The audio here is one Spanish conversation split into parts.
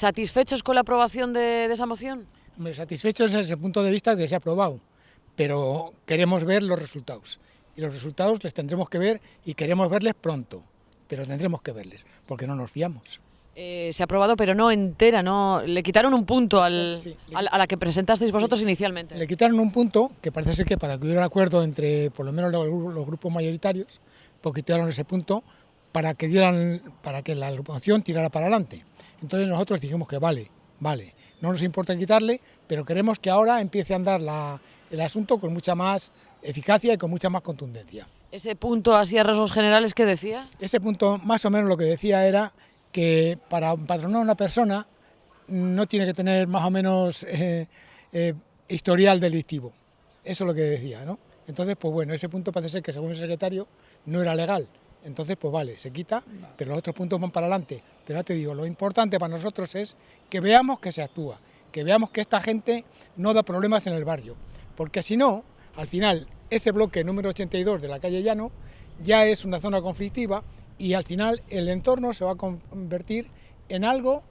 ¿Satisfechos con la aprobación de esa moción? Satisfechos desde el punto de vista de que se ha aprobado, pero queremos ver los resultados. Y los resultados les tendremos que ver y queremos verles pronto, pero tendremos que verles, porque no nos fiamos. Se ha aprobado, pero no entera, ¿no? Le quitaron un punto a la que presentasteis vosotros inicialmente. Le quitaron un punto, que parece ser que para que hubiera un acuerdo entre por lo menos los grupos mayoritarios, pues quitaron ese punto para que la agrupación tirara para adelante. Entonces nosotros dijimos que vale, no nos importa quitarle, pero queremos que ahora empiece a andar el asunto con mucha más eficacia y con mucha más contundencia. ¿Ese punto, así a rasgos generales, qué decía? Ese punto, más o menos lo que decía era que para empadronar a una persona no tiene que tener más o menos historial delictivo. Eso es lo que decía, ¿no? Entonces, pues bueno, ese punto parece ser que según el secretario no era legal. Entonces, pues vale, se quita, pero los otros puntos van para adelante. Pero ya te digo, lo importante para nosotros es que veamos que se actúa, que veamos que esta gente no da problemas en el barrio. Porque si no, al final, ese bloque número 82 de la calle Llano ya es una zona conflictiva y al final el entorno se va a convertir en algo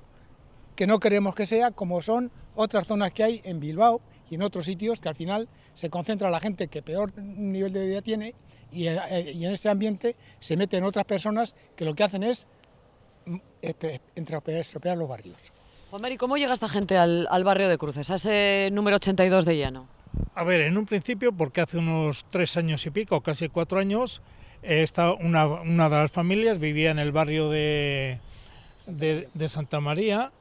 que no queremos que sea, como son otras zonas que hay en Bilbao y en otros sitios que al final se concentra la gente que peor nivel de vida tiene y en ese ambiente se meten otras personas que lo que hacen es estropear los barrios. Juan Mari, ¿cómo llega esta gente al barrio de Cruces, a ese número 82 de Llano? A ver, en un principio, porque hace unos 3 años y pico, casi 4 años, una de las familias vivía en el barrio de Santa María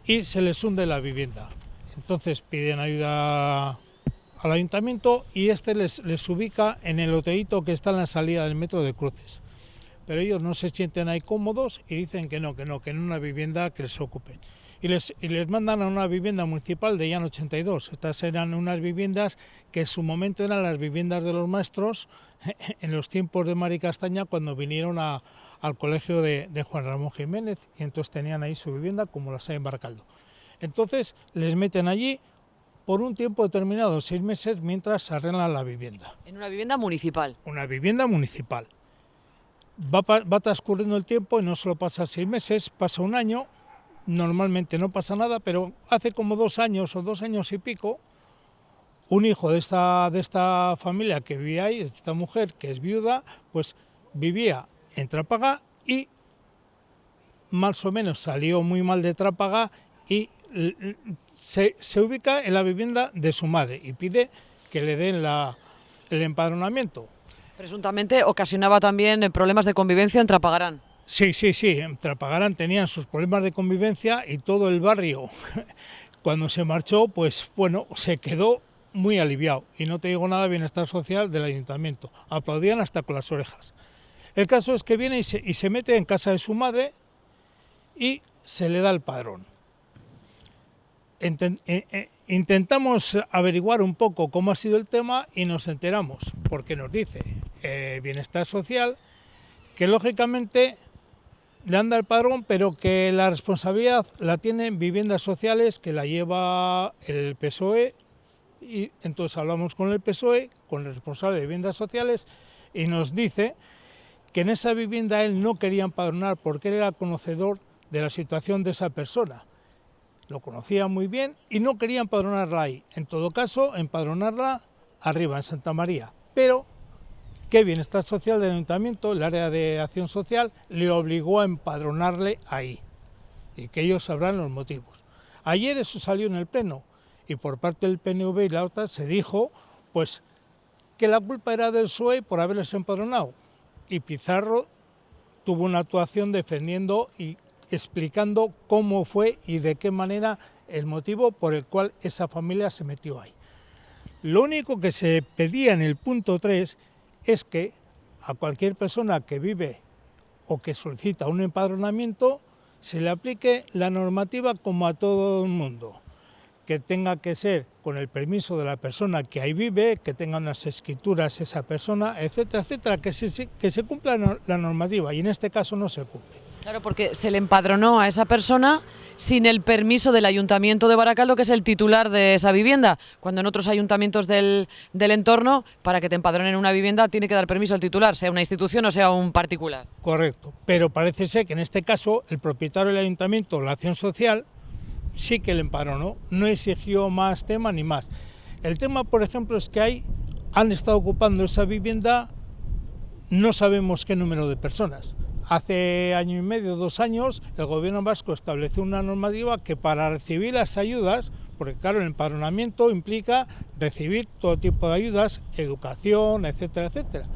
y se les hunde la vivienda. Entonces piden ayuda al ayuntamiento y les ubica en el hotelito que está en la salida del metro de Cruces. Pero ellos no se sienten ahí cómodos y dicen que en una vivienda que les ocupen. Y les mandan a una vivienda municipal de Llano 82. Estas eran unas viviendas que en su momento eran las viviendas de los maestros en los tiempos de Mari Castaña, cuando vinieron al colegio de Juan Ramón Jiménez, y entonces tenían ahí su vivienda como las hay en Baracaldo. Entonces les meten allí por un tiempo determinado, 6 meses, mientras se arreglan la vivienda. ¿En una vivienda municipal? Una vivienda municipal. Va transcurriendo el tiempo y no solo pasa 6 meses, pasa un año. Normalmente no pasa nada, pero hace como 2 años o 2 años y pico, un hijo de esta familia que vivía ahí, esta mujer que es viuda, pues vivía en Trápaga y más o menos salió muy mal de Trápaga y se ubica en la vivienda de su madre y pide que le den el empadronamiento. Presuntamente ocasionaba también problemas de convivencia en Trapagarán. Sí, en Trapagarán tenían sus problemas de convivencia y todo el barrio, cuando se marchó, pues bueno, se quedó muy aliviado. Y no te digo nada de bienestar social del ayuntamiento, aplaudían hasta con las orejas. El caso es que viene y se mete en casa de su madre y se le da el padrón. Intentamos averiguar un poco cómo ha sido el tema y nos enteramos, porque nos dice bienestar social, que lógicamente le han dado el padrón, pero que la responsabilidad la tienen viviendas sociales, que la lleva el PSOE, y entonces hablamos con el PSOE, con el responsable de viviendas sociales, y nos dice que en esa vivienda él no quería empadronar porque él era conocedor de la situación de esa persona. Lo conocía muy bien y no quería empadronarla ahí. En todo caso, empadronarla arriba, en Santa María. Pero que Bienestar Social del Ayuntamiento, el área de acción social, le obligó a empadronarle ahí. Y que ellos sabrán los motivos. Ayer eso salió en el Pleno y por parte del PNV y la otra se dijo pues que la culpa era del PSOE por haberles empadronado. Y Pizarro tuvo una actuación defendiendo y explicando cómo fue y de qué manera el motivo por el cual esa familia se metió ahí. Lo único que se pedía en el punto 3 es que a cualquier persona que vive o que solicita un empadronamiento se le aplique la normativa como a todo el mundo, que tenga que ser con el permiso de la persona que ahí vive, que tenga unas escrituras esa persona, etcétera, etcétera, que se cumpla la normativa y en este caso no se cumple. Claro, porque se le empadronó a esa persona sin el permiso del Ayuntamiento de Baracaldo, que es el titular de esa vivienda, cuando en otros ayuntamientos del entorno, para que te empadronen una vivienda, tiene que dar permiso al titular, sea una institución o sea un particular. Correcto, pero parece ser que en este caso el propietario del ayuntamiento, la acción social, sí que le empadronó, no exigió más tema ni más. El tema, por ejemplo, es que han estado ocupando esa vivienda, no sabemos qué número de personas. Hace año y medio, 2 años, el gobierno vasco estableció una normativa que para recibir las ayudas, porque claro, el empadronamiento implica recibir todo tipo de ayudas, educación, etcétera, etcétera.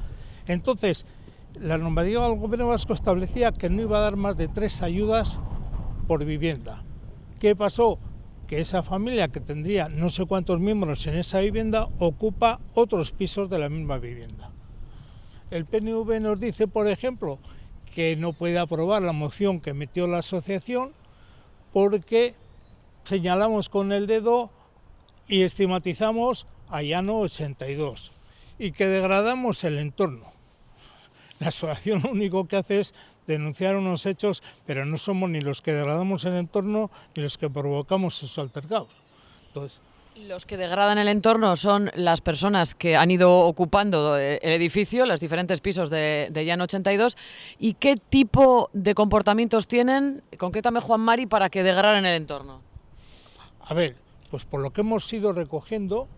Entonces, la normativa del gobierno vasco establecía que no iba a dar más de 3 ayudas por vivienda. ¿Qué pasó? Que esa familia, que tendría no sé cuántos miembros en esa vivienda, ocupa otros pisos de la misma vivienda. El PNV nos dice, por ejemplo, que no puede aprobar la moción que metió la asociación porque señalamos con el dedo y estigmatizamos a Llano 82 y que degradamos el entorno. La asociación lo único que hace es denunciar unos hechos, pero no somos ni los que degradamos el entorno ni los que provocamos esos altercados. Entonces, los que degradan el entorno son las personas que han ido ocupando el edificio, los diferentes pisos de Llano 82. ¿Y qué tipo de comportamientos tienen, concrétame Juan Mari, para que degraden el entorno? A ver, pues por lo que hemos ido recogiendo,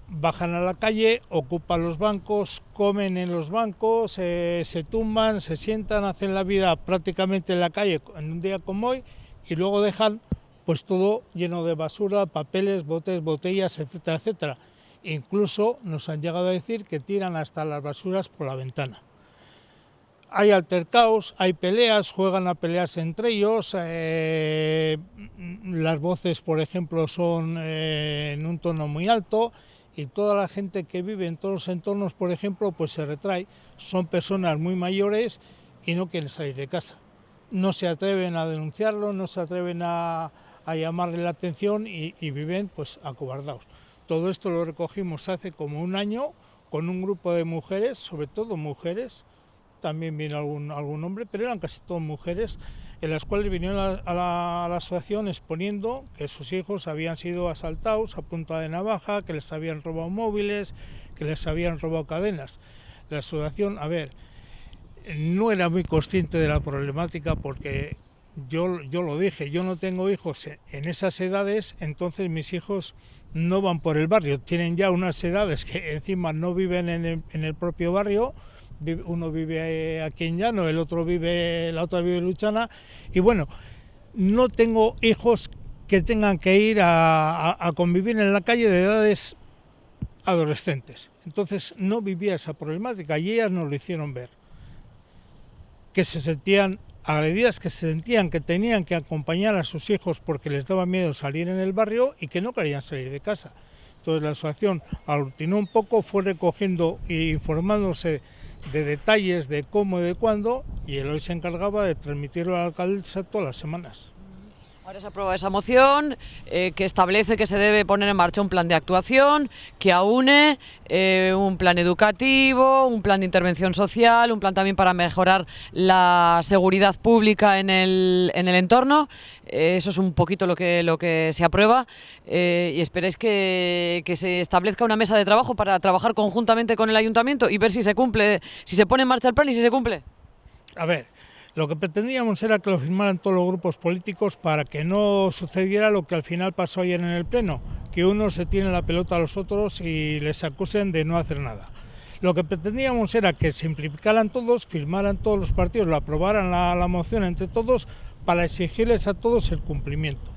bajan a la calle, ocupan los bancos, comen en los bancos, se tumban, se sientan, hacen la vida prácticamente en la calle en un día como hoy y luego dejan pues todo lleno de basura, papeles, botes, botellas, etcétera, etcétera. Incluso nos han llegado a decir que tiran hasta las basuras por la ventana. Hay altercados, hay peleas, juegan a pelearse entre ellos, las voces, por ejemplo, son en un tono muy alto y toda la gente que vive en todos los entornos, por ejemplo, pues se retrae. Son personas muy mayores y no quieren salir de casa. No se atreven a denunciarlo, no se atreven a llamarle la atención y viven pues acobardados. Todo esto lo recogimos hace como un año con un grupo de mujeres, sobre todo mujeres, también vino algún hombre, pero eran casi todas mujeres, en las cuales vinieron a la asociación exponiendo que sus hijos habían sido asaltados a punta de navaja, que les habían robado móviles, que les habían robado cadenas. La asociación, a ver, no era muy consciente de la problemática porque yo lo dije, yo no tengo hijos en esas edades, entonces mis hijos no van por el barrio, tienen ya unas edades que encima no viven en el propio barrio. Uno vive aquí en Llano, la otra vive en Luchana, y bueno, no tengo hijos que tengan que ir a convivir en la calle de edades adolescentes. Entonces no vivía esa problemática y ellas nos lo hicieron ver, que se sentían agredidas, que se sentían que tenían que acompañar a sus hijos porque les daba miedo salir en el barrio y que no querían salir de casa. Entonces la asociación aglutinó un poco, fue recogiendo e informándose de detalles de cómo y de cuándo, y él hoy se encargaba de transmitirlo al alcalde todas las semanas. Ahora se aprueba esa moción que establece que se debe poner en marcha un plan de actuación, que aúne un plan educativo, un plan de intervención social, un plan también para mejorar la seguridad pública en el entorno. Eso es un poquito lo que se aprueba y esperéis que se establezca una mesa de trabajo para trabajar conjuntamente con el ayuntamiento y ver si se cumple, si se pone en marcha el plan y si se cumple. A ver, lo que pretendíamos era que lo firmaran todos los grupos políticos para que no sucediera lo que al final pasó ayer en el Pleno, que unos se tienen la pelota a los otros y les acusen de no hacer nada. Lo que pretendíamos era que se implicaran todos, firmaran todos los partidos, lo aprobaran la moción entre todos para exigirles a todos el cumplimiento.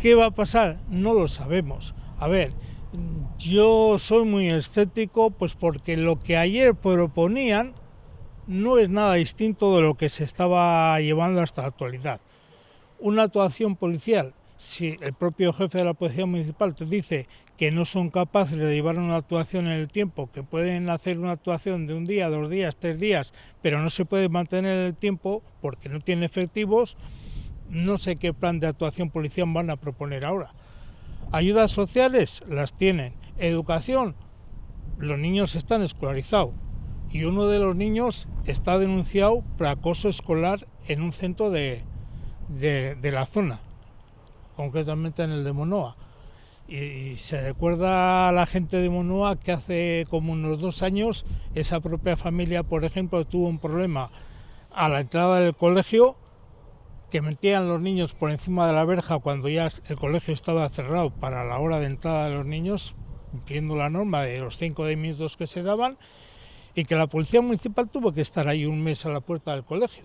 ¿Qué va a pasar? No lo sabemos. A ver, yo soy muy escéptico, pues porque lo que ayer proponían no es nada distinto de lo que se estaba llevando hasta la actualidad. Una actuación policial, si el propio jefe de la Policía Municipal te dice que no son capaces de llevar una actuación en el tiempo, que pueden hacer una actuación de un día, 2 días, 3 días, pero no se puede mantener en el tiempo porque no tienen efectivos, no sé qué plan de actuación policial van a proponer ahora. Ayudas sociales las tienen. Educación, los niños están escolarizados. Y uno de los niños está denunciado por acoso escolar en un centro de la zona, concretamente en el de Monoa. Y se recuerda a la gente de Monoa que hace como unos 2 años esa propia familia, por ejemplo, tuvo un problema a la entrada del colegio que metían los niños por encima de la verja cuando ya el colegio estaba cerrado para la hora de entrada de los niños, cumpliendo la norma de los 5 o 10 minutos que se daban, y que la policía municipal tuvo que estar ahí un mes a la puerta del colegio.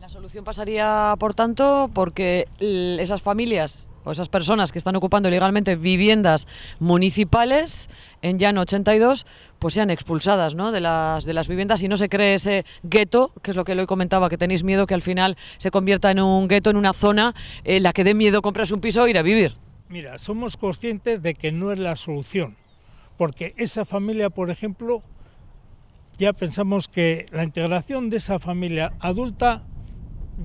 La solución pasaría, por tanto, porque esas familias o esas personas que están ocupando ilegalmente viviendas municipales en Llano 82 pues sean expulsadas, ¿no?, de las viviendas y no se cree ese gueto, que es lo que hoy comentaba, que tenéis miedo que al final se convierta en un gueto, en una zona en la que dé miedo comprarse un piso e ir a vivir. Mira, somos conscientes de que no es la solución, porque esa familia, por ejemplo, ya pensamos que la integración de esa familia adulta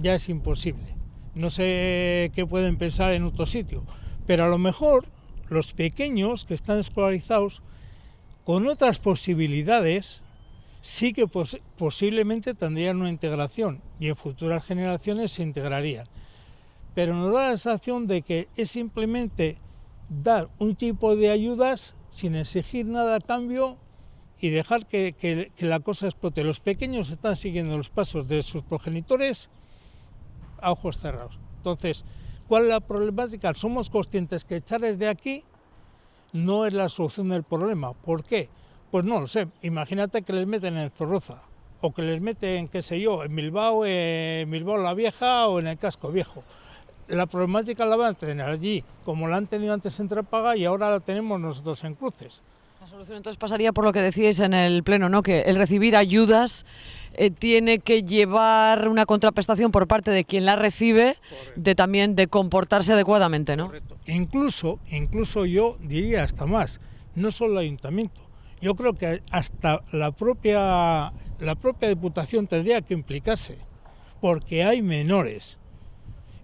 ya es imposible. No sé qué pueden pensar en otro sitio, pero a lo mejor los pequeños que están escolarizados con otras posibilidades sí que posiblemente tendrían una integración y en futuras generaciones se integrarían. Pero nos da la sensación de que es simplemente dar un tipo de ayudas sin exigir nada a cambio y dejar que la cosa explote. Los pequeños están siguiendo los pasos de sus progenitores a ojos cerrados. Entonces, ¿cuál es la problemática? Somos conscientes que echarles de aquí no es la solución del problema. ¿Por qué? Pues no lo sé. Imagínate que les meten en Zorroza o que les meten, qué sé yo, en Bilbao la Vieja o en el Casco Viejo. La problemática la van a tener allí, como la han tenido antes en Trápaga y ahora la tenemos nosotros en Cruces. La solución entonces pasaría por lo que decíais en el pleno, ¿no?, que el recibir ayudas tiene que llevar una contraprestación por parte de quien la recibe, también de comportarse adecuadamente, ¿no? Correcto. Incluso yo diría hasta más, no solo el ayuntamiento, yo creo que hasta la propia Diputación tendría que implicarse, porque hay menores,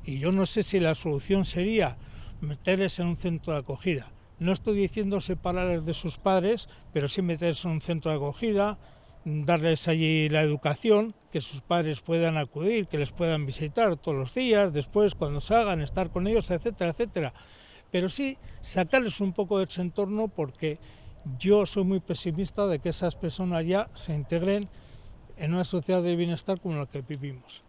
y yo no sé si la solución sería meterles en un centro de acogida. No estoy diciendo separarles de sus padres, pero sí meterles en un centro de acogida, darles allí la educación, que sus padres puedan acudir, que les puedan visitar todos los días, después cuando salgan, estar con ellos, etcétera, etcétera. Pero sí sacarles un poco de ese entorno, porque yo soy muy pesimista de que esas personas ya se integren en una sociedad de bienestar como la que vivimos.